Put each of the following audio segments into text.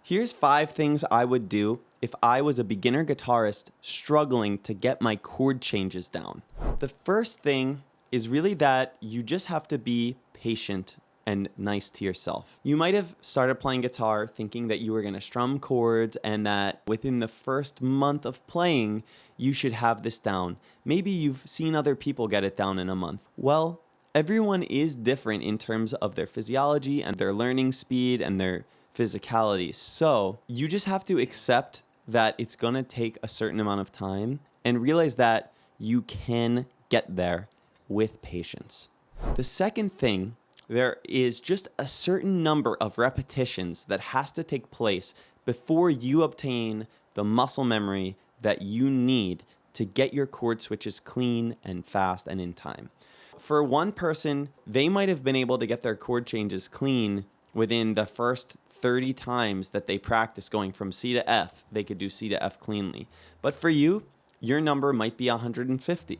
Here's 5 things I would do if I was a beginner guitarist struggling to get my chord changes down. The first thing is really that you just have to be patient and nice to yourself. You might have started playing guitar thinking that you were going to strum chords and that within the first month of playing, you should have this down. Maybe you've seen other people get it down in a month. Well, everyone is different in terms of their physiology and their learning speed and their physicality. So you just have to accept that it's going to take a certain amount of time and realize that you can get there with patience. The second thing, there is just a certain number of repetitions that has to take place before you obtain the muscle memory that you need to get your chord switches clean and fast and in time. For one person, they might have been able to get their chord changes clean within the first 30 times that they practice going from C to F. They could do C to F cleanly. But for you, your number might be 150.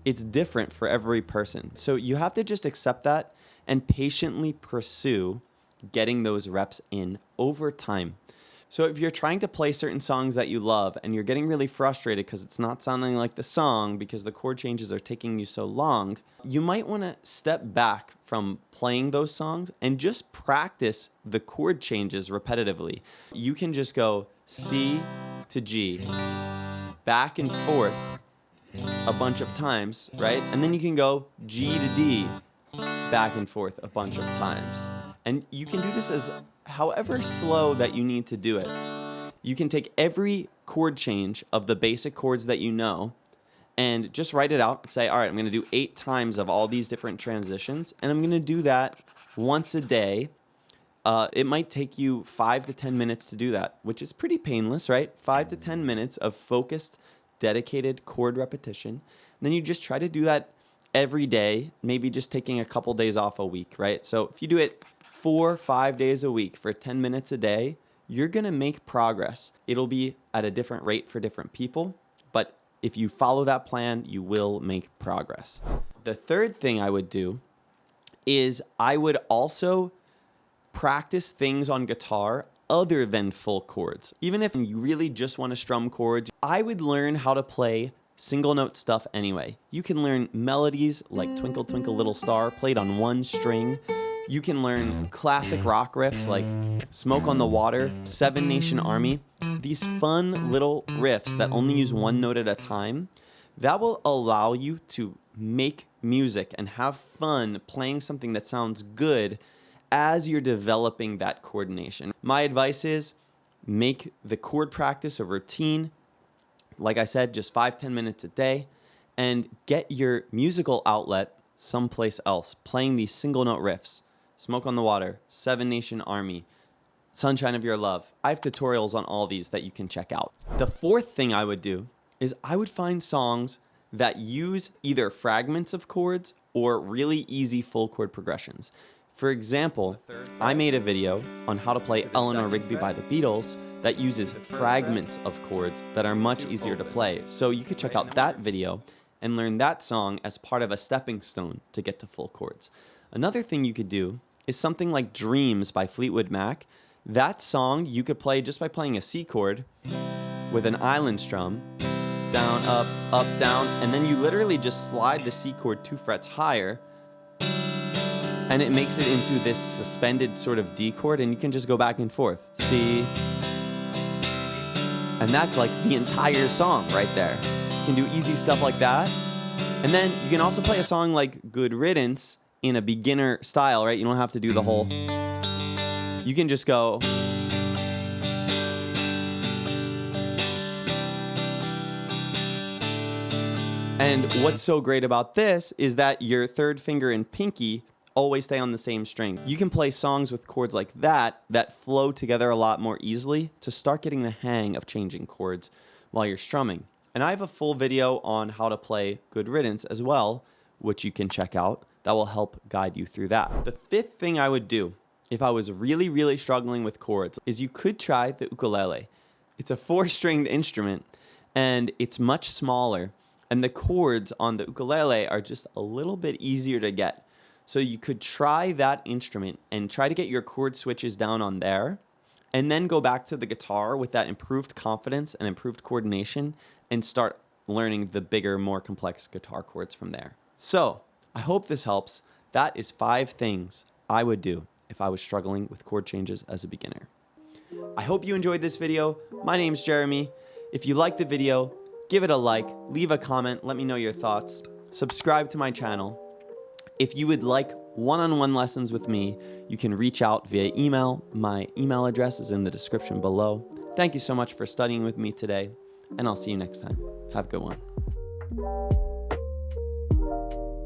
It's different for every person. So you have to just accept that and patiently pursue getting those reps in over time. So if you're trying to play certain songs that you love and you're getting really frustrated because it's not sounding like the song because the chord changes are taking you so long, you might want to step back from playing those songs and just practice the chord changes repetitively. You can just go C to G, back and forth a bunch of times, right? And then you can go G to D, back and forth a bunch of times. And you can do this as however slow that you need to do it. You can take every chord change of the basic chords that you know and just write it out and say, all right, I'm going to do 8 times of all these different transitions, and I'm going to do that once a day. It might take you 5 to 10 minutes to do that, which is pretty painless, right? 5 to 10 minutes of focused, dedicated chord repetition. And then you just try to do that every day, maybe just taking a couple days off a week, right? So if you do it 4 or 5 days a week for 10 minutes a day, you're going to make progress. It'll be at a different rate for different people, but if you follow that plan, you will make progress. The third thing I would do is I would also practice things on guitar other than full chords. Even if you really just want to strum chords, I would learn how to play single note stuff anyway. You can learn melodies like Twinkle Twinkle Little Star played on one string. You can learn classic rock riffs like Smoke on the Water, Seven Nation Army. These fun little riffs that only use one note at a time, that will allow you to make music and have fun playing something that sounds good as you're developing that coordination. My advice is make the chord practice a routine. Like I said, just 5-10 minutes a day, and get your musical outlet someplace else, playing these single note riffs. Smoke on the Water, Seven Nation Army, Sunshine of Your Love. I have tutorials on all these that you can check out. The fourth thing I would do is I would find songs that use either fragments of chords or really easy full chord progressions. For example, I made a video on how to play Eleanor Rigby by the Beatles that uses fragments of chords that are much easier to play. So you could check out that video and learn that song as part of a stepping stone to get to full chords. Another thing you could do is something like Dreams by Fleetwood Mac. That song you could play just by playing a C chord with an island strum, down, up, down, and then you literally just slide the C chord 2 frets higher, and it makes it into this suspended sort of D chord, and you can just go back and forth. C. And that's like the entire song right there. You can do easy stuff like that. And then you can also play a song like Good Riddance in a beginner style, right? You don't have to do the whole. You can just go. And what's so great about this is that your third finger and pinky always stay on the same string. You can play songs with chords like that flow together a lot more easily to start getting the hang of changing chords while you're strumming. And I have a full video on how to play Good Riddance as well, which you can check out. That will help guide you through that. The fifth thing I would do if I was really, really struggling with chords is you could try the ukulele. It's a 4-stringed instrument and it's much smaller, and the chords on the ukulele are just a little bit easier to get. So you could try that instrument and try to get your chord switches down on there and then go back to the guitar with that improved confidence and improved coordination and start learning the bigger, more complex guitar chords from there. So I hope this helps. That is 5 things I would do if I was struggling with chord changes as a beginner. I hope you enjoyed this video. My name's Jeremy. If you liked the video, give it a like, leave a comment, let me know your thoughts, subscribe to my channel. If you would like one-on-one lessons with me, you can reach out via email. My email address is in the description below. Thank you so much for studying with me today, and I'll see you next time. Have a good one.